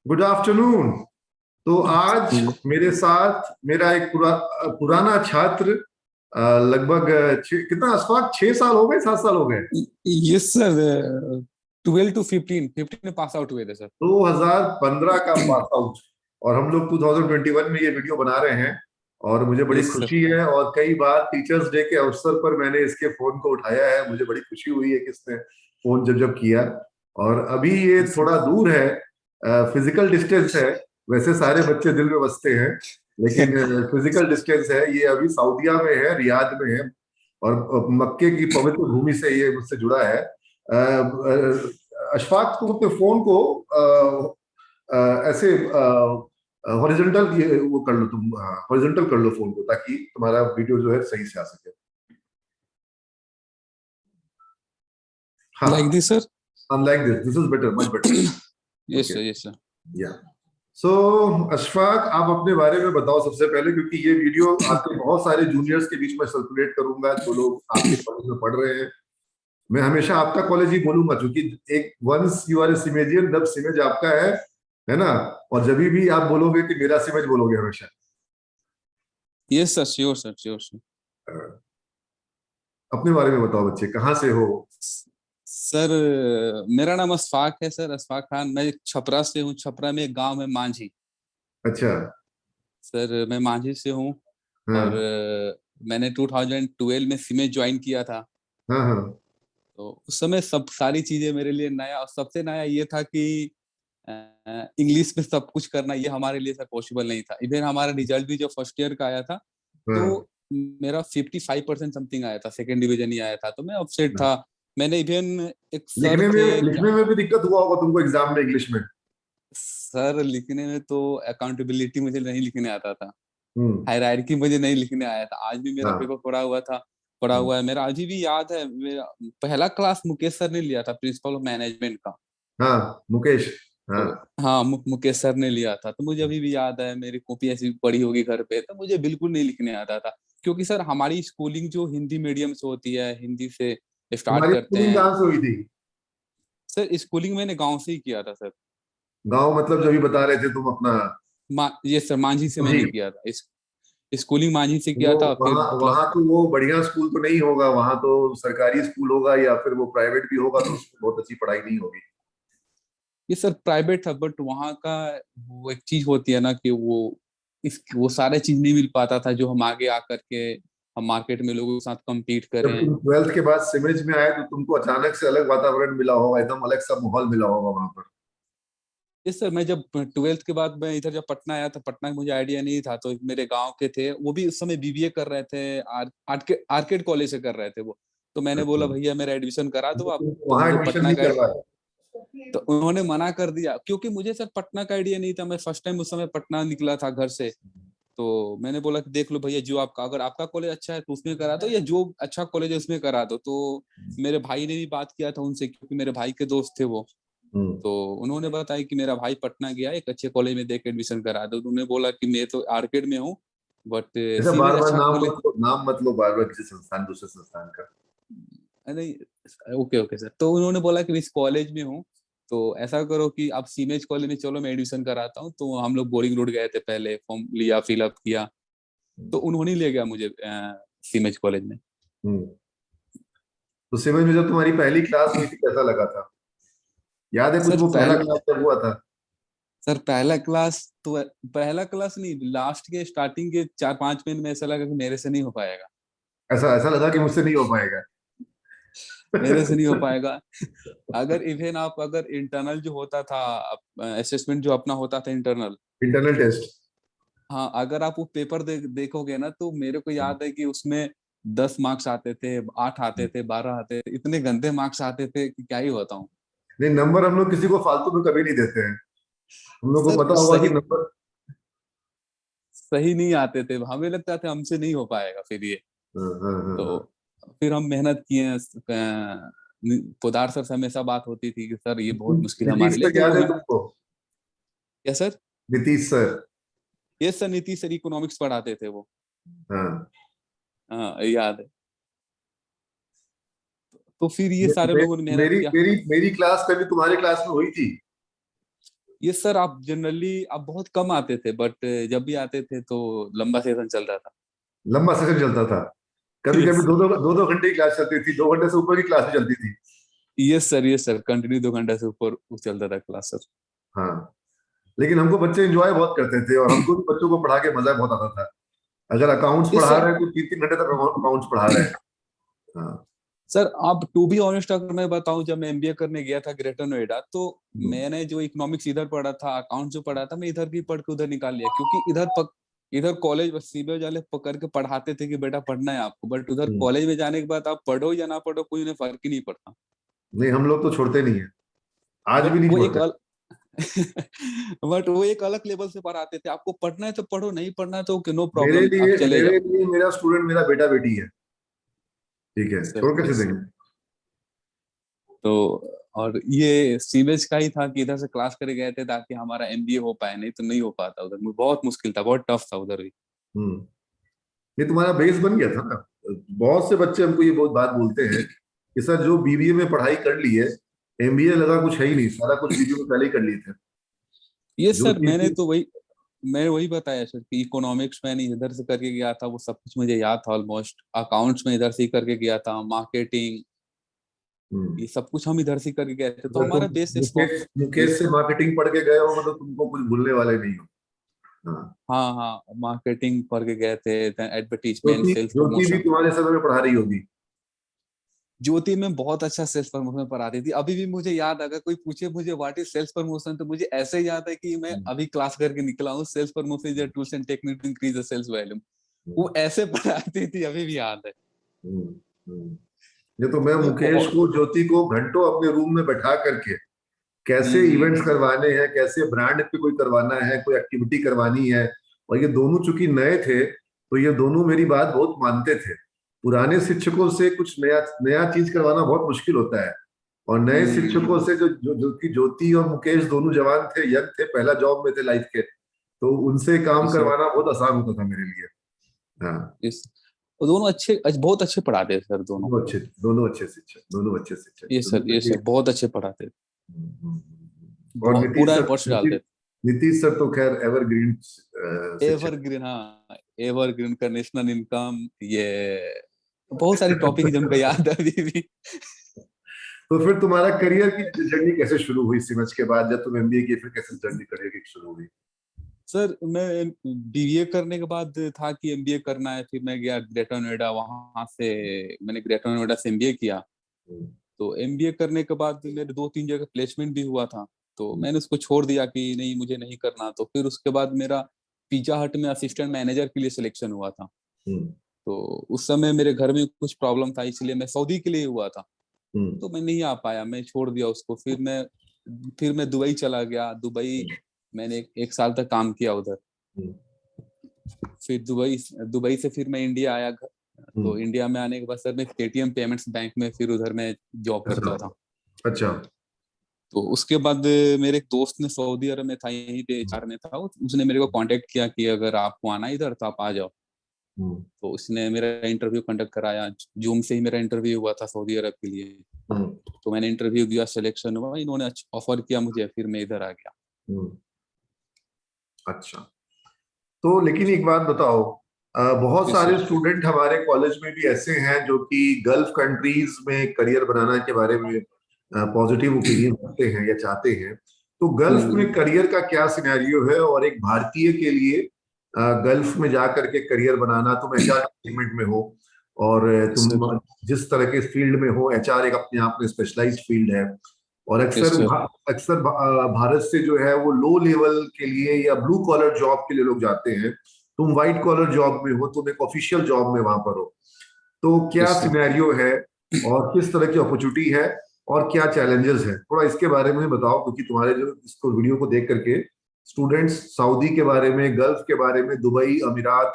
Good afternoon. तो आज मेरे साथ मेरा एक पुराना छात्र, लगभग कितना अशफाक, 6 साल हो गए, 7 साल हो गए। Yes sir. 12 to 15 में पास आउट हुए थे सर। 2015 का पास आउट, और हम लोग 2021 में ये वीडियो बना रहे हैं। और मुझे बड़ी यस सर। खुशी है, और कई बार टीचर्स डे के अवसर पर मैंने इसके फोन को उठाया है। मुझे बड़ी खुशी हुई है कि इसने फोन जब जब किया। और अभी ये यस थोड़ा दूर है, फिजिकल डिस्टेंस है। वैसे सारे बच्चे दिल में बसते हैं, लेकिन सर। फिजिकल डिस्टेंस है। ये अभी सऊदीया में है, रियाद में है। और मक्के की पवित्र भूमि से ये मुझसे जुड़ा है। अशफाक, तुम अपने फोन को ऐसे हॉरिजॉन्टल वो कर लो, तुम हॉरिजॉन्टल कर लो फोन को, ताकि तुम्हारा वीडियो जो है सही से आ सके। लाइक हाँ, this sir. Unlike this is better, much better. Yes okay. Sir, yes sir. या सो अशफाक, आप अपने बारे में बताओ सबसे पहले, क्योंकि ये वीडियो आपके बहुत सारे जूनियर्स के बीच में सर्कुलेट करूंगा जो लोग आपके कॉलेज में पढ़ रहे हैं। मैं हमेशा आपका कॉलेज ही बोलूंगा, क्योंकि एक वंस यू आर ए सिमेजियन, तब सिमेज आपका है ना। और जब भी आप बोलोगे कि मेरा सिमेज, बोलोगे हमेशा। Yes sir, sure sir, sure sir. अपने बारे में बताओ, बच्चे कहाँ से हो। सर, मेरा नाम अशफाक है सर, अशफाक खान। मैं छपरा से हूँ। छपरा में एक गांव है मांझी। अच्छा। सर, मैं मांझी से हूँ। और हाँ मैंने 2012 में सीमें ज्वाइन किया था। हाँ हाँ। तो उस समय सब सारी चीजें मेरे लिए नया, और सबसे नया ये था कि इंग्लिश में सब कुछ करना, ये हमारे लिए सर पॉसिबल नहीं था। इवन हमारा रिजल्ट भी जो फर्स्ट ईयर का आया था, तो हाँ मेरा 55% समथिंग आया था, सेकेंड डिवीजन ही आया था, तो मैं अपसेट हाँ। था। मैंने इवन एक सर लिखने थे में लिखने में भी दिक्कत हुआ होगा तुमको एग्जाम में, इंग्लिश में। सर, लिखने में तो अकाउंटेबिलिटी मुझे नहीं लिखने आता था। हम्म। हायरार्की मुझे नहीं लिखने आया था। आज भी मेरा हाँ पेपर पड़ा हाँ हुआ है मेरा। आज भी याद है, मेरा पहला क्लास मुकेश सर ने लिया था, प्रिंसिपल ऑफ मैनेजमेंट का। हाँ, मुकेश। हाँ। तो हाँ, मुकेश सर ने लिया था, तो मुझे अभी भी याद है। मेरी कॉपी ऐसी पड़ी होगी घर पे, तो मुझे बिल्कुल नहीं लिखने आता था। क्योंकि सर हमारी स्कूलिंग जो हिंदी मीडियम से होती है, हिंदी से स्टार्ट तुम्हारी करते स्कूलिंग हैं। कहाँ से हुई थी? सर, स्कूलिंग मैंने गांव से ही किया था सर। गांव मतलब जो अभी बता रहे थे तुम अपना? ये सर, मांझी से जी। मैंने किया था। स्कूलिंग मांझी से किया वो था, फिर वहाँ मतलब। वहाँ तो वो बढ़िया स्कूल तो नहीं होगा, वहाँ तो सरकारी स्कूल होगा, या फिर वो प्राइवेट भी होगा, तो उसमें बहुत अच्छी पढ़ाई नहीं होगी। ये सर प्राइवेट था, बट वहाँ का वो एक चीज होती है ना कि वो सारे चीज नहीं मिल पाता था जो हम आगे आकर के हम मार्केट में लोगों के साथ compete जब करें। तुम ट्वेल्थ के बाद सिमरिज में आए, तो तुमको अचानक से अलग वातावरण मिला होगा, एकदम अलग सा माहौल मिला होगा वहां पर। इस सर, मैं जब ट्वेल्थ के बाद मैं इधर जब पटना आया था, पटना का मुझे आइडिया नहीं था। तो मेरे गांव के थे, वो भी उस समय बीबीए कर रहे थे, आर्केड कॉलेज से कर रहे थे वो। तो मैंने बोला, अच्छा। भैया मेरा एडमिशन करा दो आप। तो वहां मुझे एडमिशन पटना नहीं का, करवाए? तो उन्होंने मना कर दिया, क्योंकि मुझे सर पटना का आइडिया नहीं था। मैं फर्स्ट टाइम उस समय पटना निकला था घर से। तो मैंने बोला कि देख लो भैया, जो आपका, अगर आपका कॉलेज अच्छा है तो उसमें करा दो, या जो अच्छा कॉलेज है उसमें करा दो। तो मेरे भाई ने भी बात किया था उनसे, क्योंकि मेरे भाई के दोस्त थे वो। हम्म। तो उन्होंने बताया कि मेरा भाई पटना गया, एक अच्छे कॉलेज में देख एडमिशन करा दो। तो उन्होंने बोला कि मैं तो आर्केड में हूँ, बट अच्छा, सीमेज बार बार अच्छा नाम कॉलेज। मत लो, नाम मत लो बार बार किसी संस्थान, दूसरे संस्थान का। नहीं, ओके ओके सर। तो उन्होंने बोला कि मैं इस कॉलेज में हूँ, तो ऐसा करो कि आप सीमेज कॉलेज में चलो, मैं एडमिशन कराता हूँ। तो हम लोग बोरिंग रोड गए थे, पहले फॉर्म लिया, फिलअप किया। तो उन्होंने ले गया मुझे सीमेज कॉलेज में। हम्म। तो सिमरिज में जब तुम्हारी पहली क्लास हुई थी, कैसा लगा था? याद है कुछ सर वो पहला पहला क्लास जब हुआ था? सर पहला क्लास तो, पहला क्लास नहीं, लास्ट के स्टार्टिंग के 4-5 मिनट में ऐसा लगा कि मेरे से नहीं हो पाएगा। ऐसा ऐसा लगा कि मुझसे नहीं हो पाएगा। मेरे से नहीं हो पाएगा। अगर इवन आप, अगर इंटरनल जो होता था, असेसमेंट जो अपना होता था इंटरनल। Internal test. हाँ, अगर आप वो पेपर देखोगे ना, तो मेरे को याद है कि उसमें 10 मार्क्स आते थे, 8 आते थे, 12 आते थे, इतने गंदे मार्क्स आते थे कि क्या ही बताऊं। नहीं, नंबर हम लोग किसी को फालतू में कभी नहीं देते हैं। हम लोग को सर पता होगा कि सही नंबर। सही नहीं आते थे, हमें लगता था हमसे नहीं हो पाएगा फिर ये। हाँ हाँ हाँ तो हाँ। फिर हम मेहनत किए। पोदार सर से हमेशा बात होती थी कि सर ये बहुत मुश्किल है हमारे नीतीश लिए, सर तो वो याद है हिम। तुमको? क्या सर? नीतीश सर। ये सर नीति सर इकोनॉमिक्स पढ़ाते थे वो। हाँ। हाँ, याद है। तो फिर ये मे, सारे मे, लोगों ने मेहनत मेरी किया। मेरी मेरी क्लास कभी तुम्हारे क्लास में हुई थी? ये सर आप जनरली आप बहुत कम आते थे, बट जब भी आते थे तो लंबा सेशन चल रहा था। लंबा सेशन चलता था? कभी कभी यस दो दो घंटे की क्लास चलती थी, 2 घंटे से ऊपर की क्लास भी चलती थी। यस सर कंटिन्यू 2 घंटे से ऊपर चलता था क्लास सर। हाँ, लेकिन हमको बच्चे एंजॉय बहुत करते थे, और हमको भी बच्चों को पढ़ा के मजा बहुत आता था। अगर अकाउंट्स यस पढ़ा सर। रहे हैं तो 3 3 घंटे तक अकाउंट्स पढ़ा रहे हैं। हाँ। सर आप टू बी ऑनेस्ट अगर मैं बताऊं, जब मैं एमबीए करने गया था ग्रेटर नोएडा, तो हम्म, मैंने जो इकोनॉमिक्स इधर पढ़ा था, अकाउंट जो पढ़ा था, मैं इधर भी पढ़ के उधर निकाल लिया, क्योंकि इधर कॉलेज सीबीएस वाले पकड़ के पढ़ाते थे कि बेटा पढ़ना है आपको, बट उधर हम्म। कॉलेज में जाने के बाद आप पढ़ो या ना पढ़ो कोई उन्हें फर्क ही नहीं पड़ता। नहीं, हम लोग तो छोड़ते नहीं है, आज भी बट नहीं वो एक छोड़ते। बट वो एक अलग लेवल से पढ़ाते थे, आपको पढ़ना है तो पढ़ो, नहीं पढ़ना है तो नो मेरे प्रॉब्लम आप लिए चले मेरे जाओ। लिए मेरा स्टूडेंट मेरा बेटा बेटी है। ठीक है, सर छोड़ कैसे यस। देंगे? तो और ये सीवेज का ही था कि इधर से क्लास करे गए थे ताकि हमारा एमबीए हो पाए, नहीं तो नहीं हो पाता उधर में, बहुत मुश्किल था, बहुत टफ था उधर भी। हम्म। ये तुम्हारा बेस बन गया था ना। बहुत से बच्चे हमको ये बहुत बात बोलते हैं कि सर, जो बीबीए में पढ़ाई कर ली है, एमबीए लगा कुछ है ही नहीं, सारा कुछ बीबीए में पहले ही कर लिए थे। ये जो सर चीज मैंने वही बताया सर कि इकोनॉमिक्स मैंने इधर से करके गया था, वो सब कुछ मुझे याद था ऑलमोस्ट। अकाउंट्स में इधर से ही करके गया था, मार्केटिंग हम्म, ये सब कुछ हम इधर से ही करके गए थे, तो अगर तुम हमारा बेस मुकेश ये मुकेश से मार्केटिंग पढ़ के गए हो, मतलब तुमको कुछ भूलने वाले नहीं हो। हाँ। हाँ हाँ मार्केटिंग करके गए थे, एडवर्टीजमेंट, ज्योति सेल्स ज्योति भी प्रमोशन। तुम्हारे समय में पढ़ा रही होगी। ज्योति में बहुत अच्छा सेल्स प्रमोशन पर आती थी, अभी भी मुझे याद, अगर कोई पूछे मुझे व्हाट इज सेल्स प्रमोशन, तो मुझे ऐसे याद है कि मैं हम्म, अभी क्लास करके निकला हूँ, sales promotion is tools and technique to increase the sales value. Hmm, वो ऐसे पढ़ाती थी, अभी भी याद है। हम्म, हम्म। ये तो मैं तो मुकेश बहुत। को, ज्योति को घंटों अपने रूम में बैठा करके कैसे इवेंट्स हम्म। करवाने हैं, कैसे ब्रांड पे कोई करवाना है, कोई एक्टिविटी करवानी है। और ये दोनों चूंकि नए थे, तो ये दोनों मेरी बात बहुत मानते थे। पुराने शिक्षकों से कुछ नया नया चीज करवाना बहुत मुश्किल होता है। और नए शिक्षकों हम्म। से जो कि ज्योति और मुकेश दोनों जवान थे, यंग थे, पहला जॉब में थे लाइफ के, तो उनसे काम इस करवाना बहुत आसान होता था मेरे लिए। हाँ। इस वो दोनों बहुत अच्छे पढ़ाते थे सर दोनों। दोनों अच्छे शिक्षक, दोनों अच्छे शिक्षक, दोनों ये अच्छे। सर बहुत अच्छे पढ़ाते थे, और बहुत पूरा एफर्ट्स डालते थे। नीतीश सर तो खैर एवरग्रीन शिक्षक। एवरग्रीन, हाँ एवरग्रीन का नेशनल इनकम, ये बहुत सारी टॉपिक है जो हमको याद है अभी भी। तो फिर तुम्हारा करियर की जर्नी कैसे शुरू हुई सिमच के बाद? जब तुम एमबीए किए, फिर कैसे जर्नी करियर की शुरू हुई? सर मैं बीबीए करने के बाद था कि एमबीए करना है, फिर मैं गया ग्रेटर नोएडा, वहां से मैंने ग्रेटर नोएडा से एमबीए किया। हम्म, तो एमबीए करने के बाद मेरे 2 3 जगह प्लेसमेंट भी हुआ था, तो हम्म, मैंने उसको छोड़ दिया कि नहीं मुझे नहीं करना। तो फिर उसके बाद मेरा पिज्जा हट में असिस्टेंट मैनेजर के लिए सिलेक्शन हुआ था। हम्म, तो उस समय मेरे घर में कुछ प्रॉब्लम था, इसलिए मैं सऊदी के लिए हुआ था, हम्म, तो मैं नहीं आ पाया, मैं छोड़ दिया उसको। फिर मैं दुबई चला गया। दुबई मैंने 1 साल तक काम किया उधर। हम्म, फिर दुबई से फिर मैं इंडिया आया। तो हम्म। इंडिया में आने के बाद सर मैं पेटीएम पेमेंट्स बैंक में फिर उधर मैं जॉब अच्छा, करता था। अच्छा। तो उसके बाद मेरे एक दोस्त ने, सऊदी अरब में था, यहीं पे एचआर में था, उसने मेरे को कांटेक्ट किया कि अगर आपको आना है इधर तो आप आ जाओ। हम्म, तो उसने मेरा इंटरव्यू कंडक्ट कराया, जूम से ही मेरा इंटरव्यू हुआ था सऊदी अरब के लिए। हम्म, तो मैंने इंटरव्यू दिया, सिलेक्शन हुआ, इन्होंने ऑफर किया मुझे, फिर मैं इधर आ गया। हम्म। अच्छा। तो लेकिन एक बात बताओ, बहुत यस सारे सर। स्टूडेंट हमारे कॉलेज में भी ऐसे हैं जो कि गल्फ कंट्रीज में करियर बनाना के बारे में पॉजिटिव ओपिनियन रखते हैं या चाहते हैं। तो गल्फ में हम्म। करियर का क्या सिनेरियो है? और एक भारतीय के लिए गल्फ में जा करके करियर बनाना, तुम एचआर डिपार्टमेंट में हो, और यस सर। तुम जिस तरह के फील्ड में हो, एचआर एक अपने आप में स्पेशलाइज्ड फील्ड है। और यस सर। भारत से जो है वो लो लेवल के लिए या ब्लू कॉलर जॉब के लिए लोग जाते हैं। तुम व्हाइट कॉलर जॉब में हो, तुम एक ऑफिशियल जॉब में वहां पर हो। तो क्या यस सर। सिनेरियो है, और किस तरह की अपॉर्चुनिटी है, और क्या चैलेंजेस है, थोड़ा इसके बारे में बताओ, क्योंकि तुम्हारे जो इसको वीडियो को देख करके स्टूडेंट्स सऊदी के बारे में, गल्फ के बारे में, दुबई, अमीरात,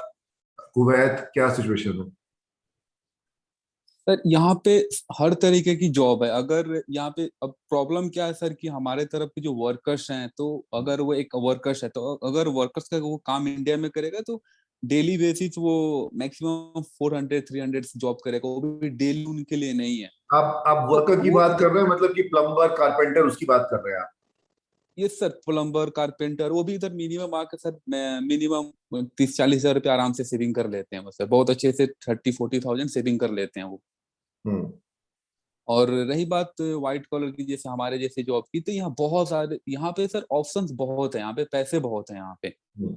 कुवैत, क्या सिचुएशन है? सर यहाँ पे हर तरीके की जॉब है। अगर यहाँ पे अब प्रॉब्लम क्या है सर कि हमारे तरफ के जो वर्कर्स हैं, तो अगर वो एक वर्कर्स है, तो अगर वर्कर्स का वो काम इंडिया में करेगा तो डेली बेसिस वो मैक्सिमम 400 300 जॉब करेगा, वो भी डेली उनके लिए नहीं है। आप तो वर्कर की वो बात कर रहे हैं, मतलब कि प्लम्बर, कारपेंटर, उसकी बात कर रहे हैं आप? ये सर प्लम्बर, कारपेंटर, वो भी इधर मिनिमम आके सर मिनिमम 30-40 हजार रुपये आराम से सेविंग कर लेते हैं वो सर, बहुत अच्छे से 30-40 थाउजेंड सेविंग कर लेते हैं वो। हम्म और रही बात व्हाइट कॉलर की, जैसे हमारे जैसे जॉब की, तो यहाँ बहुत सारे, यहाँ पे सर ऑप्शंस बहुत है, यहाँ पे पैसे बहुत है यहाँ पे। हम्म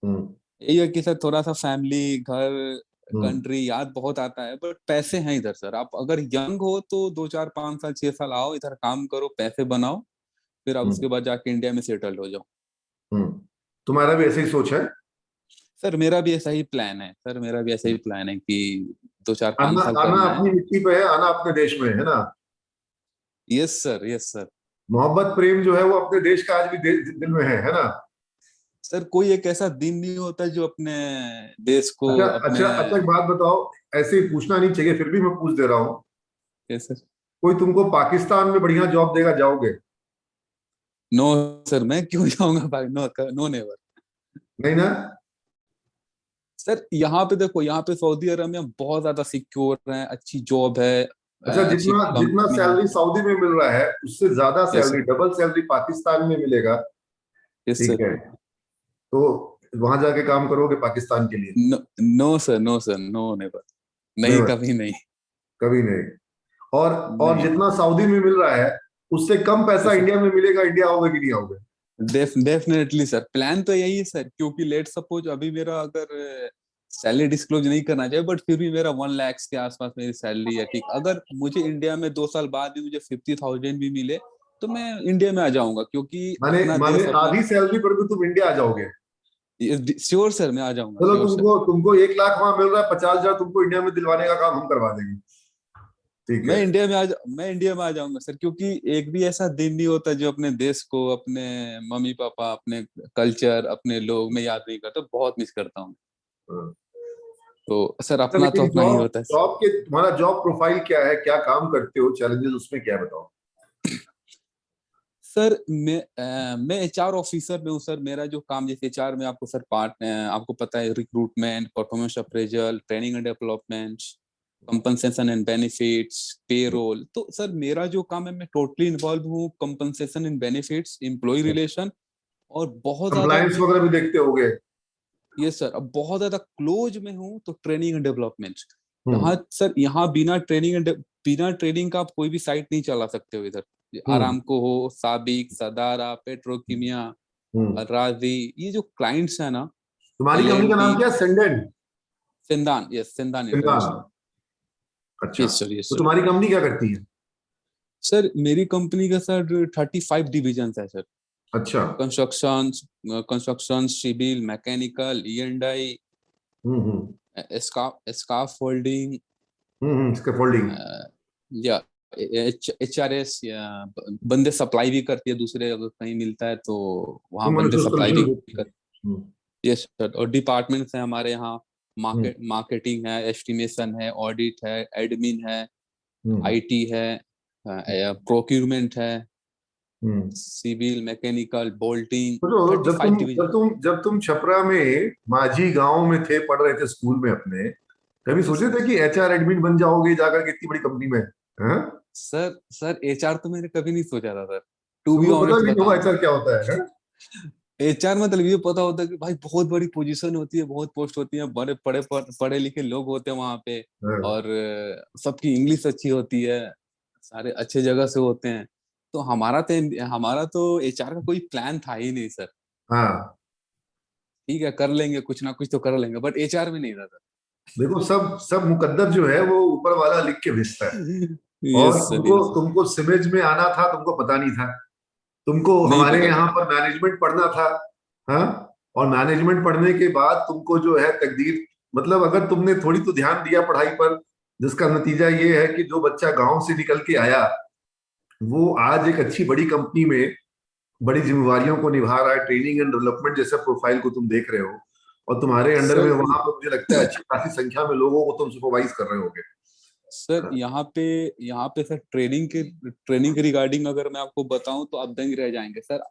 हम्म यही है कि सर थोड़ा सा फैमिली, घर, हम्म कंट्री याद बहुत आता है, बट पैसे हैं इधर सर। आप अगर यंग हो तो 2-4-5 साल 6 साल आओ इधर, काम करो, पैसे बनाओ, फिर आप उसके हम्म बाद जाके इंडिया में सेटल हो जाओ। तुम्हारा भी ऐसे ही सोच है? सर मेरा भी ऐसा ही प्लान है, सर मेरा भी ऐसा ही प्लान है कि 2-4-5 आना साल आना करना है। अपनी मिट्टी पे है, आना अपने देश में है ना। Yes sir, yes sir. मोहब्बत प्रेम जो है वो अपने देश का आज भी दिल में है ना। सर कोई एक ऐसा दिन नहीं होता जो अपने देश को अच्छा अपने। अच्छा अच्छा, एक बात बताओ, ऐसे ही पूछना नहीं चाहिए फिर भी मैं पूछ दे रहा हूँ। Yes sir. कोई तुमको पाकिस्तान में बढ़िया जॉब देगा, जाओगे? नो सर, मैं क्यों जाऊंगा भाई, नो, नो नेवर। नहीं ना। सर यहाँ पे देखो, यहाँ पे सऊदी अरब में बहुत ज्यादा सिक्योर है, अच्छी जॉब है, अच्छा, अच्छी जितना जितना कंपनी है। सैलरी सऊदी में मिल रहा है उससे ज्यादा yes salary, sir, double salary Pakistan में मिलेगा। यस ठीक सर। है, तो वहां जाके काम करोगे पाकिस्तान के लिए? No, no sir, no sir, no never. नहीं, नहीं, कभी नहीं। कभी नहीं। और और नहीं। जितना सऊदी में मिल रहा है उससे कम पैसा यस सर, इंडिया में मिलेगा, इंडिया आओगे कि नहीं आओगे? डेफिनेटली सर, प्लान तो यही है सर, क्योंकि लेट सपोज अभी मेरा अगर सैलरी डिस्क्लोज नहीं करना चाहिए, बट फिर भी मेरा 1 लाख के आसपास मेरी सैलरी है, ठीक। अगर मुझे इंडिया में 2 साल बाद भी मुझे 50,000 भी मिले तो मैं इंडिया में आ जाऊंगा, क्योंकि माने अपना माने देश अपना। आधी सैलरी पर भी तुम इंडिया आ जाओगे? श्योर सर, मैं आ जाऊंगा, चलो, श्योर सर। तुमको तुमको 1 लाख वहां मिल रहा है, 50,000 तुमको इंडिया में दिलवाने का काम हम करवा देंगे। ठीक है। मैं इंडिया में आ जाऊंगा सर, क्योंकि एक भी ऐसा दिन नहीं होता जो अपने देश को, अपने मम्मी पापा, अपने कल्चर, अपने लोग मैं याद नहीं करता, बहुत मिस करता हूँ। हाँ। तो सर अच्छा, अपना तो लेकिन अपना ही जॉब होता है। जॉब के तुम्हारा जॉब प्रोफाइल क्या है, क्या काम करते हो, चैलेंजेस उसमें क्या है, बताओ। सर मैं एचआर ऑफिसर में हूँ सर। मेरा जो काम, जैसे एचआर में आपको सर आपको पता है, recruitment, performance appraisal, training and development, compensation and benefits, payroll. तो सर मेरा जो काम है, मैं टोटली इन्वॉल्व हूँ compensation and benefits, employee relation, और बहुत ज्यादा कंप्लायंस वगैरह भी देखते होगे? ये सर, अब बहुत ज्यादा क्लोज में हूँ तो ट्रेनिंग एंड डेवलपमेंट। हम्म यहाँ सर, यहाँ बिना ट्रेनिंग का आप कोई भी साइट नहीं चला सकते हो इधर। हम्म आरामको हो, साबिक, सदारा, पेट्रोकेमिया, हम्म राजी, ये जो क्लाइंट्स है ना, तुम्हारी एल कंपनी एंड का टी, नाम क्या है, सेंडेन? सिंदान, यस, सिंदान सिंगान। इंटरनेशनल। अच्छा, यस तो सर। तुम्हारी कंपनी क्या करती है? सर मेरी कंपनी का सर 35 डिविजन है सर। अच्छा। कंस्ट्रक्शन, सिविल, मैकेनिकल, ई&आई, हम्म स्काफ फोल्डिंग, स्कैफोल्डिंग। या HRS, या बंदे सप्लाई भी करती है दूसरे, अगर कहीं मिलता है तो वहां ह्यूमन बंदे रिसोर्स सप्लाई भी सोल्यूशन। कर। Yes sir. और डिपार्टमेंट्स हैं हमारे यहाँ, हम्म मार्केटिंग है, एस्टिमेशन है, ऑडिट है, एडमिन है, हम्म आईटी है, प्रोक्यूरमेंट है, हम्म सिविल, मैकेनिकल, बोल्टिंग। तो थर्टी फाइव डिवीजन जब तुम छपरा में माझी गांव में थे, पढ़ रहे थे स्कूल में अपने, कभी यस सोचे सर। थे कि एचआर एडमिन बन जाओगे जाकर के इतनी बड़ी कंपनी में? हाँ? सर एचआर तो मैंने कभी नहीं सोचा था सर, टू बी तुमको पता ऑनेस्ट भी नहीं होगा बताऊं तो। एचआर क्या होता है, हाँ? एचआर मतलब ये पता होता है कि भाई बहुत बड़ी पोजीशन होती है, बहुत पोस्ट होती है, बड़े पढ़े लिखे लोग होते हैं वहां पे, हाँ और सबकी इंग्लिश अच्छी होती है, सारे अच्छे जगह से होते हैं। तो हमारा तो एचआर का कोई प्लान था ही नहीं सर। हाँ। ठीक है, कर लेंगे, कुछ ना कुछ तो कर लेंगे, बट एचआर में नहीं था सर। देखो, सब सब मुकद्दर जो है वो ऊपर वाला लिख के भेजता है। और यस सर, तुमको यस। तुमको सिमेज में आना था, तुमको पता नहीं था। तुमको नहीं हमारे पता था। यहाँ पर मैनेजमेंट पढ़ना था। हाँ। और मैनेजमेंट पढ़ने के बाद तुमको जो है तकदीर, मतलब अगर तुमने थोड़ी तो ध्यान दिया पढ़ाई पर, जिसका नतीजा ये है कि जो बच्चा गांव से निकल के आया वो आज एक अच्छी बड़ी कंपनी में बड़ी जिम्मेवारियों को निभा रहा है। ट्रेनिंग एंड डेवलपमेंट जैसे प्रोफाइल को तुम देख रहे हो, और तुम्हारे अंडर में सर वहां पर मुझे लगता है अच्छी खासी संख्या में लोगों को तुम सुपरवाइज कर रहे होगे। सर यहाँ पे सर ट्रेनिंग के रिगार्डिंग अगर मैं आपको बताऊं तो आप दंग रह जाएंगे सर।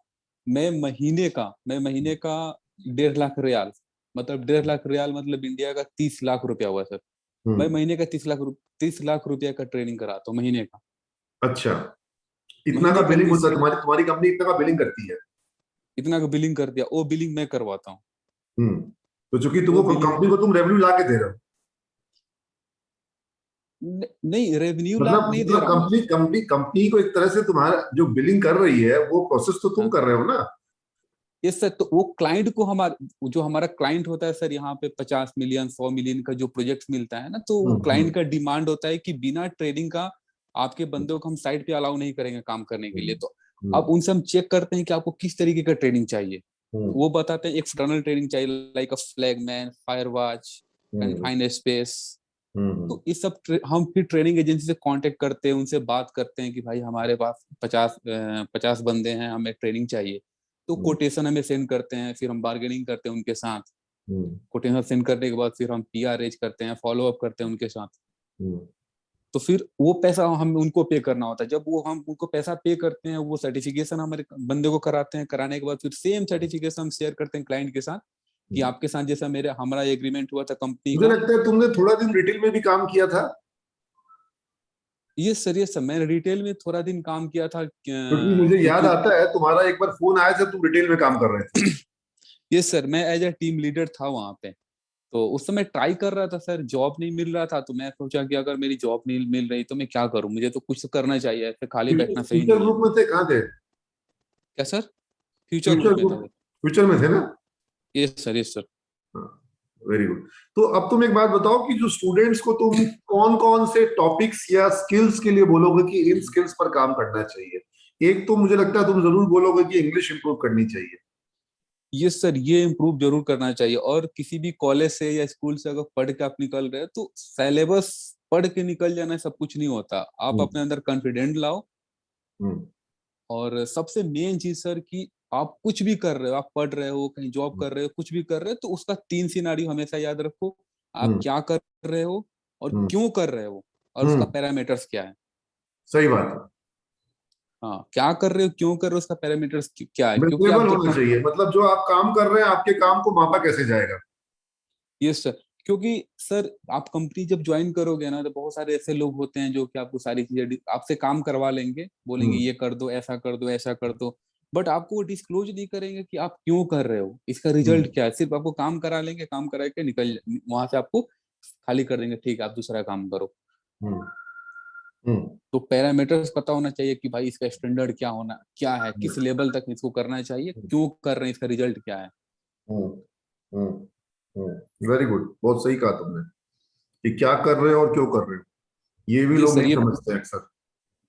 मैं महीने का 1.5 लाख रियाल, मतलब 1.5 लाख रियाल मतलब इंडिया का 30 लाख रुपया हुआ सर। मैं हम्म महीने का 30 लाख रुपया का ट्रेनिंग कराता हूँ महीने का। अच्छा, इतना का महीने का बिलिंग तीस होता है? तुम्हारी तुम्हारी कंपनी इतना का बिलिंग करती है? इतना का बिलिंग कर दिया, वो बिलिंग मैं करवाता हूँ। तो चूंकि वो तुम बिलिंग कंपनी को तुम रेवेन्यू ला के दे रहे हो, नहीं, रेवेन्यू ला मतलब के नहीं दे मतलब रहा हूँ। कंपनी को एक तरह से तुम्हारा जो बिलिंग कर रही है वो प्रोसेस तो तुम हाँ, कर रहे हो ना। ये सर, तो वो क्लाइंट को जो हमारा क्लाइंट होता है सर, यहाँ पे 50 मिलियन 100 मिलियन का जो प्रोजेक्ट मिलता है ना, तो वो हम्म क्लाइंट का डिमांड होता है कि बिना ट्रेनिंग का आपके बंदों को हम साइट पे अलाउ नहीं करेंगे काम करने के लिए। तो हम्म अब उनसे हम चेक करते हैं कि आपको किस तरीके का ट्रेनिंग चाहिए। तो हम्म वो बताते हैं एक्सटर्नल ट्रेनिंग चाहिए, like a flagman, fire watch, hmm confined space. Hmm तो इस सब हम फिर ट्रेनिंग एजेंसी से कांटेक्ट करते हैं, उनसे बात करते हैं कि भाई हमारे पास 50 बंदे हैं, हमें ट्रेनिंग चाहिए। तो हम्म कोटेशन हमें सेंड करते हैं, फिर हम बार्गेनिंग करते हैं उनके साथ। हम्म कोटेशन सेंड करने के बाद फिर हम पीआर रेज करते हैं, फॉलो अप करते हैं उनके साथ। हम्म तो फिर वो पैसा हम उनको पे करना होता है। जब वो हम उनको पैसा पे करते हैं, वो सर्टिफिकेशन हमारे बंदे को कराते हैं, कराने के बाद फिर सेम सर्टिफिकेशन हम शेयर करते हैं क्लाइंट के साथ कि हम्म। आपके साथ जैसा मेरे हमारा एग्रीमेंट हुआ था कंपनी मुझे का। लगता है तुमने थोड़ा दिन रिटेल में भी काम किया था, ये सर मैंने रिटेल में थोड़ा दिन काम किया था, क्योंकि मुझे याद क्योंकि आता है तुम्हारा एक बार फोन आया था, तुम रिटेल में काम कर रहे थे। ये सर मैं एज ए टीम लीडर था वहां पे। तो उस समय ट्राई कर रहा था सर, जॉब नहीं मिल रहा था। तो मैं सोचा कि अगर मेरी जॉब नहीं मिल रही तो मैं क्या करूं, मुझे तो कुछ तो करना चाहिए, ऐसे खाली बैठना सही फ्यूचर नहीं है। ग्रुप में थे, कहाँ थे? क्या सर? फ्यूचर फ्यूचर ग्रुप में था ग्रुप, सर। फ्यूचर में थे ना? ये सर, ये सर। Very good. तो अब तुम एक बात बताओ कि जो स्टूडेंट्स को तुम कौन कौन से टॉपिक्स या स्किल्स के लिए बोलोगे कि इन स्किल्स पर काम करना चाहिए? एक तो मुझे लगता है तुम जरूर बोलोगे कि इंग्लिश इंप्रूव करनी चाहिए। ये सर, ये इम्प्रूव जरूर करना चाहिए। और किसी भी कॉलेज से या स्कूल से अगर पढ़ के आप निकल रहे हो तो सिलेबस पढ़ के निकल जाना सब कुछ नहीं होता। आप हम्म अपने अंदर कॉन्फिडेंट लाओ। हम्म और सबसे मेन चीज सर कि आप कुछ भी कर रहे हो, आप पढ़ रहे हो, कहीं जॉब हम्म कर रहे हो, कुछ भी कर रहे हो, तो उसका 3 सिनारियो हमेशा याद रखो। आप हम्म क्या कर रहे हो और हम्म क्यों कर रहे हो, और उसका हम्म, पैरामीटर्स क्या है। सही बात है। हाँ, क्या कर रहे हो, क्यों कर रहे हो, उसका पैरामीटर्स क्या है, क्योंकि मेजरेबल आप जब होना चाहिए, मतलब जो आप काम कर रहे हैं आपके काम को मापा कैसे जाएगा? ये सर, क्योंकि सर आप कंपनी जब ज्वाइन करोगे ना, तो बहुत सारे ऐसे लोग होते हैं जो कि आपको सारी चीजें आपसे काम करवा लेंगे, बोलेंगे हम्म ये कर दो, ऐसा कर दो, ऐसा कर दो। बट आपको वो डिस्क्लोज नहीं करेंगे कि आप क्यों कर रहे हो, इसका रिजल्ट हम्म क्या है। सिर्फ आपको काम करा लेंगे, काम करा के निकल वहां से आपको खाली कर देंगे, ठीक है आप दूसरा काम करो। हम्म हम्म तो पैरामीटर्स पता होना चाहिए कि भाई इसका स्टैंडर्ड क्या होना, क्या है, किस लेवल तक इसको करना चाहिए, क्यों कर रहे हैं, इसका रिजल्ट क्या है। हम्म वेरी गुड, बहुत सही कहा तुमने कि क्या कर रहे हो और क्यों कर रहे हो। ये भी ये लोग सर, नहीं ये समझते अक्सर।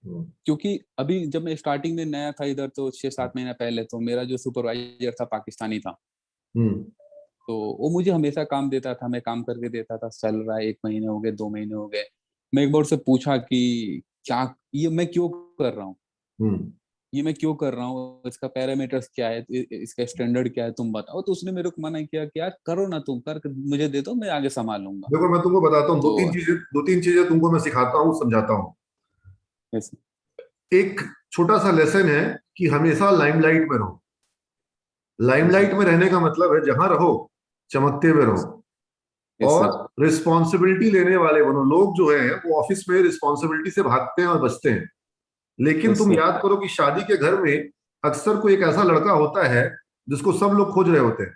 हम्म क्योंकि अभी जब मैं स्टार्टिंग में नया था इधर, तो 6-7 महीना पहले, तो मेरा जो सुपरवाइजर था पाकिस्तानी था। हम्म तो वो मुझे हमेशा काम देता था, मैं काम करके देता था, चल रहा है, 1 महीने हो गए, 2 महीने हो गए। मैं एक बार उससे पूछा कि क्या, ये मैं क्यों कर रहा हूँ, हम्म ये मैं क्यों कर रहा हूँ, इसका पैरामीटर्स क्या है, इसका स्टैंडर्ड क्या है, तुम बताओ। तो उसने मेरे को मना किया कि यार करो ना, तुम कर मुझे दे दो, मैं आगे संभाल लूंगा। देखो मैं तुमको बताता हूँ, तो दो तीन चीजें तुमको मैं सिखाता हूँ, समझाता हूँ। ऐसे- एक छोटा सा लेसन है कि हमेशा लाइमलाइट में रहो। ऐसे- लाइमलाइट में रहने का मतलब है जहां रहो चमकते हुए रहो, यस और सर, रिस्पॉन्सिबिलिटी लेने वाले बनो। लोग जो हैं वो ऑफिस में रिस्पॉन्सिबिलिटी से भागते हैं और बचते हैं, लेकिन यस तुम सर, याद करो कि शादी के घर में अक्सर कोई एक ऐसा लड़का होता है जिसको सब लोग खोज रहे होते हैं,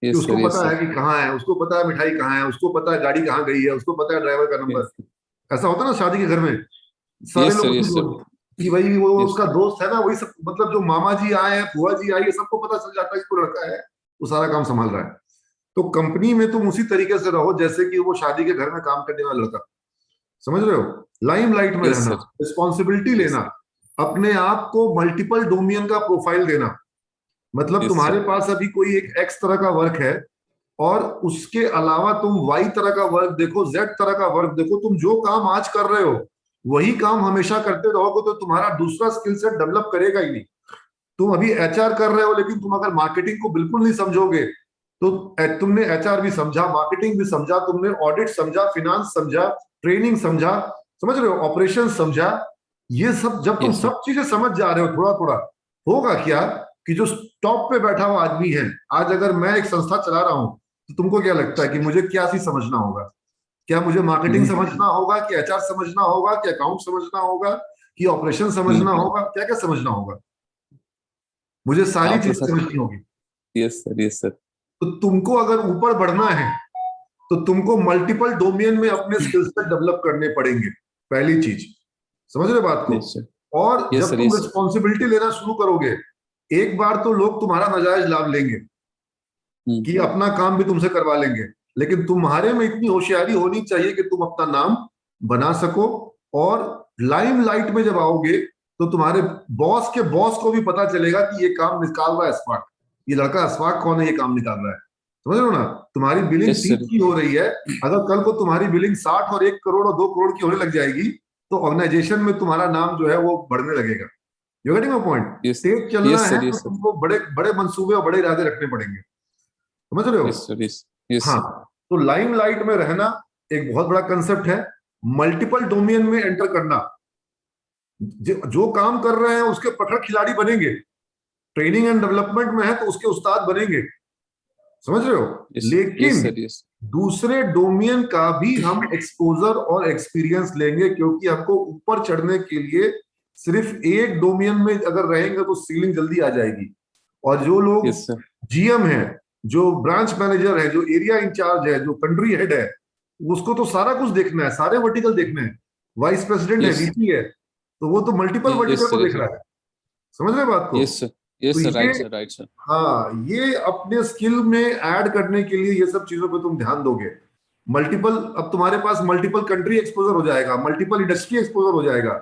कि यस उसको सर, यस पता सर, है कि कहाँ है, उसको पता है मिठाई कहाँ है, उसको पता है गाड़ी कहाँ गई है, उसको पता है ड्राइवर का नंबर। यस ऐसा होता है ना शादी के घर में, सारे यस लोग सर, उसी यस सर, को, कि भाई वो यस उसका दोस्त है ना, वही सब, मतलब जो मामा जी आए हैं, फुआ जी आई है, सबको पता चल जाता है कि वो लड़का है, वो सारा काम संभाल रहा है। तो कंपनी में तुम उसी तरीके से रहो जैसे कि वो शादी के घर में काम करने वाला लड़का। समझ रहे हो? लाइमलाइट में यस रहना, सर, रिस्पॉन्सिबिलिटी यस लेना, अपने आप को मल्टीपल डोमियन का प्रोफाइल देना। मतलब यस तुम्हारे सर, पास अभी कोई एक एक्स तरह का वर्क है, और उसके अलावा तुम वाई तरह का वर्क देखो, जेड तरह का वर्क देखो। तुम जो काम आज कर रहे हो वही काम हमेशा करते रहोगे तो तुम्हारा दूसरा स्किल सेट डेवलप करेगा ही नहीं। तुम अभी एचआर कर रहे हो, लेकिन तुम अगर मार्केटिंग को बिल्कुल नहीं समझोगे तो तुमने एचआर भी समझा, मार्केटिंग भी समझा, तुमने ऑडिट समझा, फिनांस समझा, ट्रेनिंग समझा, समझ रहे हो, ऑपरेशन समझा, ये सब जब तुम यस सर, सब चीजें समझ जा रहे हो थोड़ा थोड़ा, होगा क्या कि जो टॉप पे बैठा हुआ आदमी है, आज अगर मैं एक संस्था चला रहा हूं तो तुमको क्या लगता है कि मुझे क्या चीज समझना होगा? क्या मुझे मार्केटिंग हम्म, समझना होगा, कि एचआर समझना होगा, कि अकाउंट समझना होगा, कि ऑपरेशन समझना हम्म, होगा, क्या क्या समझना होगा? मुझे सारी आप तो चीजें सर, समझनी होगी। यस सर, यस सर, तो तुमको अगर ऊपर बढ़ना है तो तुमको मल्टीपल डोमेन में अपने स्किल सेट डेवलप करने पड़ेंगे, पहली चीज। समझ रहे हो बात को? यस सर, और यस जब सर, तुम यस, रिस्पॉन्सिबिलिटी लेना शुरू करोगे, एक बार तो लोग तुम्हारा नाजायज लाभ लेंगे कि अपना काम भी तुमसे करवा लेंगे, लेकिन तुम्हारे में इतनी होशियारी होनी चाहिए कि तुम अपना नाम बना सको। और लाइमलाइट में जब आओगे तो तुम्हारे बॉस के बॉस को भी पता चलेगा कि ये काम निकाल रहा है अशफाक, ये लड़का अशफाक कौन है, ये काम निकाल रहा है। समझ रहे हो ना? तुम्हारी बिलिंग यस 30 सर, की हो रही है, अगर कल को तुम्हारी बिलिंग 60 और 1 करोड़ और 2 करोड़ की होने लग जाएगी, तो ऑर्गेनाइजेशन में तुम्हारा नाम जो है वो बढ़ने लगेगा। You getting my point? Yes, तेज चलना यस है सर, तो यस सर, तुमको बड़े बड़े मंसूबे और बड़े इरादे रखने पड़ेंगे। समझ रहे हो? यस सर, यस, यस हाँ। सर, तो लाइमलाइट में रहना एक बहुत बड़ा कंसेप्ट है। मल्टीपल डोमेन में एंटर करना, जो काम कर रहे हैं उसके प्रखर खिलाड़ी बनेंगे, ट्रेनिंग एंड डेवलपमेंट में है तो उसके उस्ताद बनेंगे। समझ रहे हो? यस, यस लेकिन सर, यस, दूसरे डोमेन का भी हम एक्सपोजर और एक्सपीरियंस लेंगे, क्योंकि हमको ऊपर चढ़ने के लिए सिर्फ एक डोमेन में अगर रहेंगे तो सीलिंग जल्दी आ जाएगी। और जो लोग यस सर, जीएम है, जो ब्रांच मैनेजर है, जो एरिया इंचार्ज है, जो कंट्री हेड है, उसको तो सारा कुछ देखना है, सारे वर्टिकल देखने हैं। वाइस प्रेसिडेंट है, यस, वीपी है, तो वो तो मल्टीपल वर्टिकल यस को सर, देख यस, रहा है। समझ रहे हैं बात को? यस सर, तो यस सर, ये, राइट सर, राइट सर, हाँ, ये अपने स्किल में ऐड करने के लिए ये सब चीजों पे तुम ध्यान दोगे। मल्टीपल, अब तुम्हारे पास मल्टीपल कंट्री एक्सपोजर हो जाएगा, मल्टीपल इंडस्ट्री एक्सपोजर हो जाएगा।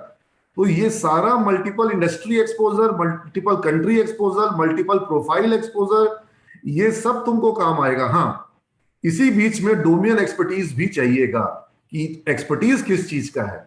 तो ये सारा multiple industry exposure, multiple country exposure, multiple profile exposure, ये सब तुमको काम आएगा। हाँ, इसी बीच में डोमेन एक्सपर्टीज भी चाहिएगा कि एक्सपर्टीज किस चीज का है।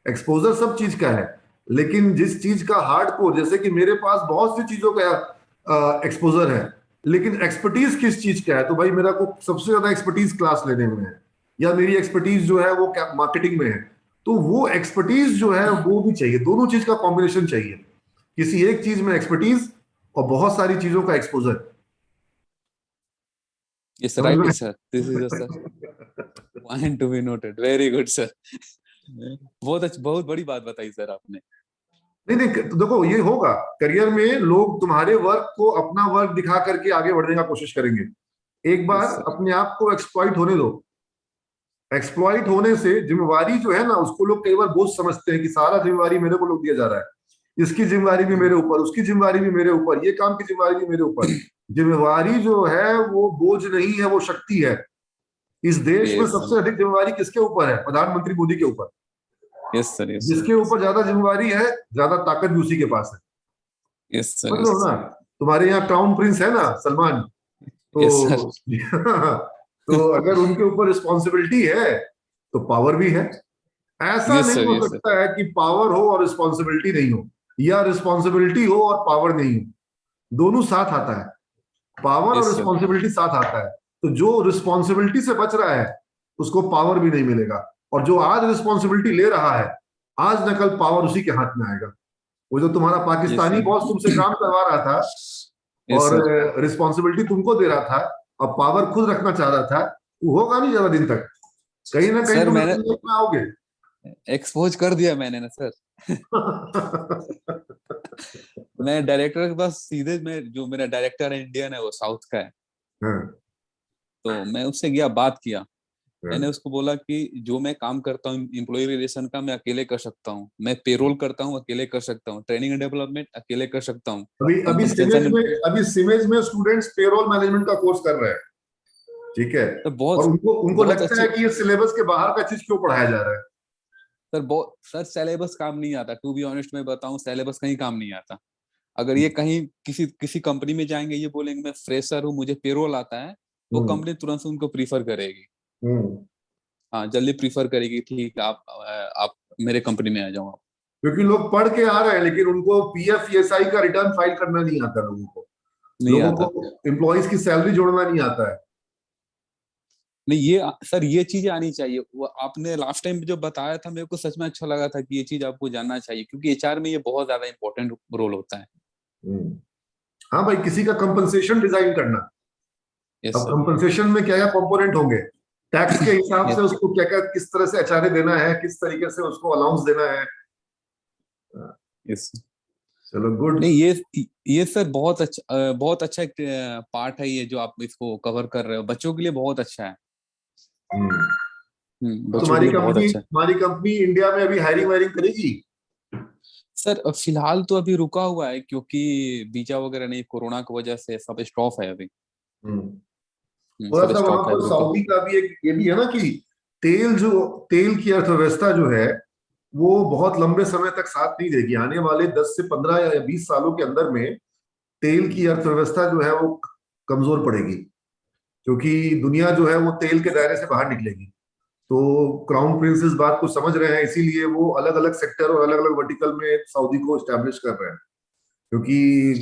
एक्सपोजर सब चीज का है, लेकिन जिस चीज का हार्ड कोर, जैसे कि मेरे पास बहुत सी चीजों का एक्सपोजर है, लेकिन एक्सपर्टीज किस चीज का है, तो भाई मेरा को सबसे ज्यादा एक्सपर्टीज क्लास लेने में है, या मेरी एक्सपर्टीज जो है वो मार्केटिंग में है। तो वो एक्सपर्टीज जो है वो भी चाहिए, दोनों चीज का कॉम्बिनेशन चाहिए, किसी एक चीज में एक्सपर्टीज और बहुत सारी चीजों का एक्सपोजर। यस समझ राइट में? Sir, this is sir point to be noted, very good sir, बहुत अच्छी, बहुत बड़ी बात बताई सर आपने। नहीं नहीं, तो देखो ये होगा करियर में, लोग तुम्हारे वर्क को अपना वर्क दिखा करके आगे बढ़ने का कोशिश करेंगे। एक बार यस सर, अपने आप को एक्सप्लॉइट होने दो। एक्सप्लॉइट होने से जिम्मेवारी जो है ना, उसको लोग कई बार बोझ समझते हैं कि सारा जिम्मेवारी मेरे को लोग दिया जा रहा है, इसकी जिम्मेवारी भी मेरे ऊपर, उसकी जिम्मेवारी भी मेरे ऊपर, ये काम की जिम्मेवारी भी मेरे ऊपर। जिम्मेवारी जो है वो बोझ नहीं है, वो शक्ति है। इस देश में यस सबसे अधिक जिम्मेवारी किसके ऊपर है? प्रधानमंत्री मोदी के ऊपर। यस सर, यस सर, जिसके ऊपर ज्यादा जिम्मेवारी है, ज्यादा ताकत भी उसी के पास है। यस सर, समझ लो यस, ना? तुम्हारे यहाँ क्राउन प्रिंस है ना, सलमान, यस सर, तो तो अगर उनके ऊपर रिस्पॉन्सिबिलिटी है तो पावर भी है। ऐसा यस नहीं सर, हो यस सर, सकता है कि पावर हो और रिस्पॉन्सिबिलिटी नहीं हो, या रिस्पॉन्सिबिलिटी हो और पावर नहीं हो। दोनों साथ आता है, पावर और यस सर, रिस्पॉन्सिबिलिटी साथ आता है। तो जो रिस्पॉन्सिबिलिटी से बच रहा है उसको पावर भी नहीं मिलेगा, और जो आज रिस्पॉन्सिबिलिटी ले रहा है, आज न कल पावर उसी के हाथ में आएगा। वो जो तुम्हारा यस पाकिस्तानी सर, बॉस तुमसे काम करवा रहा था यस और सर, रिस्पॉन्सिबिलिटी तुमको दे रहा था और पावर खुद रखना चाह रहा था, वो होगा नहीं ज्यादा दिन तक। कहीं ना कहीं सर तुम मैंने रियल में आओगे। एक्सपोज कर दिया मैंने ना सर। मैं डायरेक्टर के पास सीधे, मैं जो मेरा डायरेक्टर है इंडियन है, वो साउथ का है, हाँ, तो मैं उससे गया, बात किया। मैंने हाँ। उसको बोला कि जो मैं काम करता हूँ इम्प्लॉय रिलेशन का, मैं अकेले कर सकता हूँ, मैं पेरोल करता हूँ अकेले कर सकता हूँ, ट्रेनिंग एंड डेवलपमेंट अकेले कर सकता हूँ, अभी अभी सिमेज कंपनसेशन। में अभी सिमेज में स्टूडेंट्स पेरोल मैनेजमेंट का कोर्स कर रहे हैं। ठीक है। तो बहुत और उनको उनको बहुत लगता अच्छी है कि ये सिलेबस के बाहर का चीज क्यों पढ़ाया जा रहा है। सर, बहुत सर सिलेबस काम नहीं आता, टू बी ऑनेस्ट मैं बताऊं, सिलेबस कहीं काम नहीं आता। अगर ये कहीं किसी किसी कंपनी में जाएंगे, ये बोलेंगे मैं फ्रेशर हूँ, मुझे पेरोल आता है, वो हम्म। कंपनी तुरंत से उनको प्रीफर करेगी। हम्म। हाँ, जल्दी प्रीफर करेगी, ठीक है आप मेरे कंपनी में आ जाओ आप। क्योंकि लोग पढ़ के आ रहे हैं, लेकिन उनको पीएफ ईएसआई का रिटर्न फाइल करना नहीं आता लोगों को। नहीं लोगों आता। को एम्प्लॉयज की सैलरी जोड़ना नहीं आता है। नहीं, ये सर ये चीजें आनी चाहिए। वो आपने लास्ट टाइम जो बताया था, मेरे को सच में अच्छा लगा था कि ये चीज आपको जानना चाहिए, क्योंकि एचआर में ये बहुत ज्यादा इंपॉर्टेंट रोल होता है। हम्म। हाँ भाई, किसी का कंपनसेशन डिजाइन करना। यस अब सर, कंपनसेशन में क्या क्या कंपोनेंट होंगे, टैक्स के हिसाब से यस, उसको क्या क्या किस तरह से एचआरए देना है, किस तरीके से उसको अलाउंस देना है। यस, चलो गुड। नहीं ये सर बहुत अच्छा एक पार्ट है ये जो आप इसको कवर कर रहे हो, बच्चों के लिए बहुत अच्छा है। बच्चों के लिए बहुत अच्छा है। तुम्हारी कंपनी इंडिया में अभी हायरिंग वायरिंग करेगी? सर फिलहाल तो अभी रुका हुआ है क्योंकि वीजा वगैरह नहीं, कोरोना की वजह से सब स्टॉप है अभी। हम्म। थोड़ा सब सा वहां स्टॉप है, पर अभी रुका सऊदी हुआ। का भी एक ये भी है ना कि तेल की अर्थव्यवस्था जो है वो बहुत लंबे समय तक साथ नहीं देगी। आने वाले 10 से 15 या 20 सालों के अंदर में तेल की अर्थव्यवस्था जो है वो कमजोर पड़ेगी, क्योंकि दुनिया जो है वो तेल के दायरे से बाहर निकलेगी। तो क्राउन प्रिंस इस बात को समझ रहे हैं, इसीलिए वो अलग अलग सेक्टर और अलग अलग वर्टिकल में सऊदी को स्टैब्लिश कर रहे हैं, क्योंकि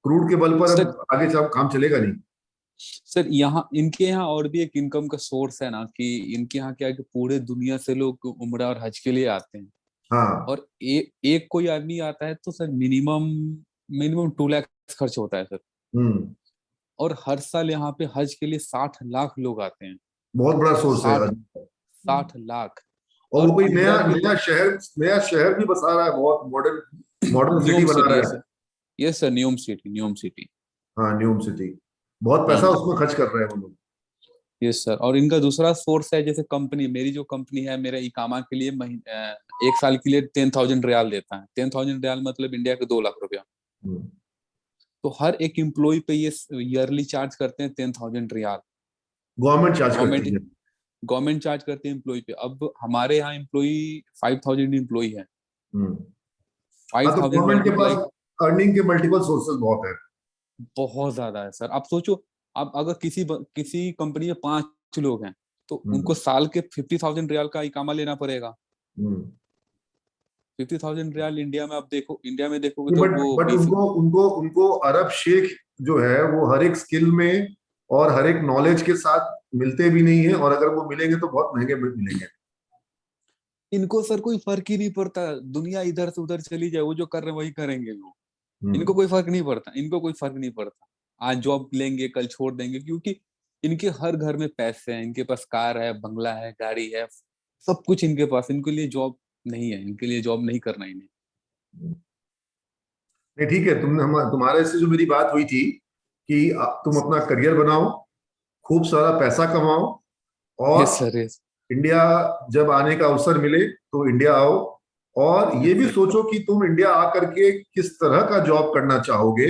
क्रूड के बल पर सर अब आगे काम चलेगा नहीं। सर यहाँ इनके यहाँ और भी एक इनकम का सोर्स है ना, कि इनके यहाँ क्या है कि पूरे दुनिया से लोग उम्रा और हज के लिए आते हैं। हाँ। और एक कोई आदमी आता है तो सर मिनिमम मिनिमम 2 लाख खर्च होता है सर। हम्म। और हर साल यहाँ पे हज के लिए 60 लाख लोग आते हैं। बहुत बड़ा सोर्स है। 60 60 लाख। और वो और कोई नया उम्रा के लिए नया शहर भी बसा रहा है, बहुत मॉडर्न मॉडर्न सिटी न्यूम बना सिटी है रहा है। Sir. Yes sir, न्यूम city, न्यूम city. हाँ, न्यूम सिटी। बहुत पैसा हम्म। उसमें खर्च कर रहे हैं वो लोग। यस सर, और इनका दूसरा सोर्स है, जैसे कंपनी, मेरी जो कंपनी है, मेरे इकामा के लिए एक साल के लिए 10,000 रियाल देता है। 10,000 रियाल मतलब इंडिया के 2 लाख रुपया। हम्म। तो हर एक एम्प्लॉय पे ये ईयरली चार्ज करते हैं 10,000 रियाल। गवर्नमेंट चार्ज गवर्नमेंट करती है। गवर्नमेंट चार्ज करते हैं एम्प्लॉय पे। अब हमारे यहाँ एम्प्लॉय 5,000 एम्प्लॉय है। हम्म। हाँ, फाइव तो थाउजेंड गवर्नमेंट के मल्टीप्लाई पास अर्निंग के मल्टीपल सोर्सेज बहुत है। बहुत ज्यादा है सर। आप सोचो, अब अगर किसी कंपनी में 5 लोग हैं तो उनको हम्म। साल के 50,000 रियाल का इकामा लेना पड़ेगा। हम्म। 50,000 रियाल इंडिया में, आप देखो, इंडिया में देखोगे नहीं, तो बट वो बट 20। उनको उनको उनको अरब शेख जो है वो हर एक स्किल में और हर एक नॉलेज के साथ मिलते भी नहीं है, और अगर वो मिलेंगे तो बहुत महंगे मिलेंगे। इनको सर कोई फर्क ही नहीं पड़ता, दुनिया इधर से उधर चली जाए, वो जो कर रहे हैं वही करेंगे वो। इनको हम्म। कोई फर्क नहीं पड़ता, इनको कोई फर्क नहीं पड़ता। आज जॉब लेंगे, कल छोड़ देंगे, क्योंकि इनके हर घर में पैसे हैं, इनके पास कार है, बंगला है, गाड़ी है, सब कुछ इनके पास। इनके लिए जॉब नहीं है, इनके लिए जॉब नहीं करना इन्हें। नहीं, ठीक है, तुम्हारे से जो मेरी बात हुई थी कि तुम अपना करियर बनाओ, खूब सारा पैसा कमाओ, और यस सर, यस। इंडिया जब आने का अवसर मिले तो इंडिया आओ। और ये यस भी सर, सोचो कि तुम इंडिया आकर के किस तरह का जॉब करना चाहोगे,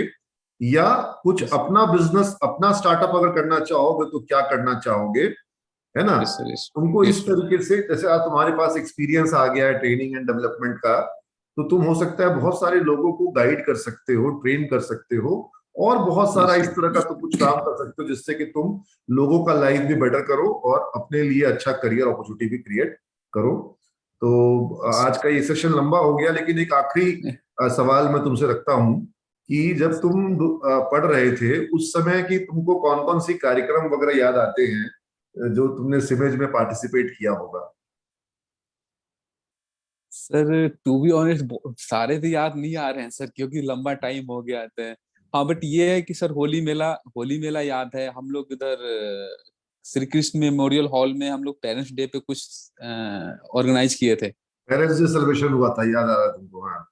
या कुछ यस। अपना बिजनेस, अपना स्टार्टअप अगर करना चाहोगे तो क्या करना चाहोगे, है ना? Yes sir, yes. तुमको इस यस सर। तरीके से, जैसे आज तुम्हारे पास एक्सपीरियंस आ गया है ट्रेनिंग एंड डेवलपमेंट का, तो तुम हो सकता है बहुत सारे लोगों को गाइड कर सकते हो, ट्रेन कर सकते हो, और बहुत सारा यस इस सर। तरह का तुम कुछ काम कर सकते हो जिससे कि तुम लोगों का लाइफ भी बेटर करो और अपने लिए अच्छा करियर अपॉर्चुनिटी भी क्रिएट करो। तो यस आज का ये सेशन लंबा हो गया, लेकिन एक आखिरी सर। सवाल मैं तुमसे रखता हूँ कि जब तुम पढ़ रहे थे उस समय की तुमको कौन कौन सी कार्यक्रम वगैरह याद आते हैं जो तुमने सिमेज में पार्टिसिपेट किया होगा? सर टू बी ऑनेस्ट सारे तो याद नहीं आ रहे हैं सर, क्योंकि लंबा टाइम हो गया था। हाँ, बट ये है कि सर होली मेला याद है। हम लोग इधर श्री कृष्ण मेमोरियल हॉल में हम लोग पेरेंट्स डे पे कुछ ऑर्गेनाइज किए थे। पेरेंट्स डे सेलिब्रेशन हुआ था, याद आ रहा है तुमको? हाँ।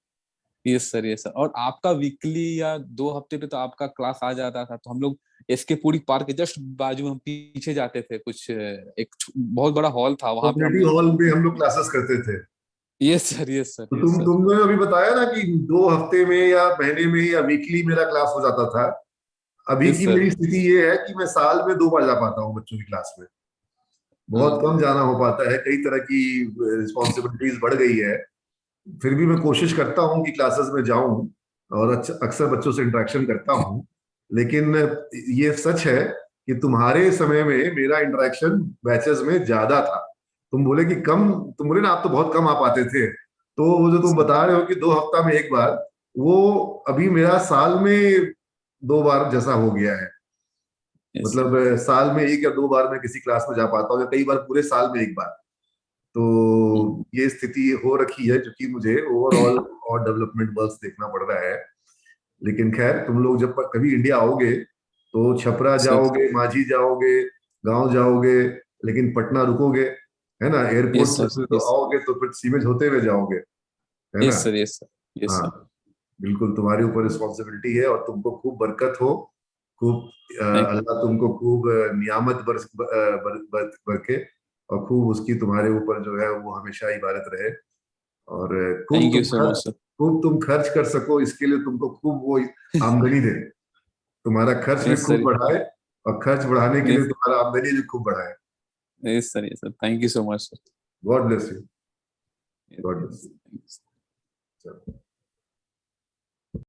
Yes sir, yes sir. और आपका वीकली या 2 हफ्ते पे तो आपका क्लास आ जाता था, तो हम लोग एसके पूरी पार्क के जस्ट बाजू में हम पीछे जाते थे। कुछ एक बहुत बड़ा हॉल था, वहां पे हम कम्युनिटी लोग हॉल में हम लोग क्लासेस करते थे। यस सर, यस सर, तो यस सर। तुमने अभी बताया ना कि 2 हफ्ते में या महीने में या वीकली मेरा क्लास हो जाता था। अभी यस की सर। मेरी स्थिति ये है कि मैं साल में 2 बार जा पाता हूँ बच्चों की क्लास में। बहुत हाँ। कम जाना हो पाता है, कई तरह की रिस्पॉन्सिबिलिटीज बढ़ गई है। फिर भी मैं कोशिश करता हूँ कि क्लासेस में जाऊं और अक्सर बच्चों से इंटरेक्शन करता हूँ। लेकिन ये सच है कि तुम्हारे समय में मेरा इंटरेक्शन बैचेस में ज्यादा था। तुम बोले ना आप तो बहुत कम आ पाते थे, तो वो जो तुम बता रहे हो कि 2 हफ्ता में एक बार, वो अभी मेरा साल में 2 बार जैसा हो गया है। यस मतलब साल में 1 या 2 बार मैं किसी क्लास में जा पाता हूँ, या कई बार पूरे साल में एक बार। तो ये स्थिति हो रखी है क्योंकि मुझे ओवरऑल और डेवलपमेंट वर्क्स देखना पड़ रहा है। लेकिन खैर, तुम लोग जब कभी इंडिया आओगे तो छपरा सर। जाओगे, माझी जाओगे, गांव जाओगे, लेकिन पटना रुकोगे, है ना? एयरपोर्ट यस पर सर, से तो यस। आओगे तो फिर सीमेज होते हुए जाओगे, है ना? Yes sir, yes sir. Yes sir. हाँ। बिल्कुल तुम्हारे ऊपर रिस्पॉन्सिबिलिटी है, और तुमको खूब बरकत हो, खूब अल्लाह तुमको खूब नियामत बरके, और खूब उसकी तुम्हारे ऊपर जो है वो हमेशा इबादत रहे, और thank you so much sir. खूब तुम खर्च कर सको, इसके लिए तुमको खूब वो आमदनी दे, तुम्हारा खर्च भी यस खूब सर। बढ़ाए, और खर्च बढ़ाने के लिए यस तुम्हारा आमदनी भी खूब बढ़ाए। Yes sir. Yes sir. Thank you so much God bless you. Sir. God bless you.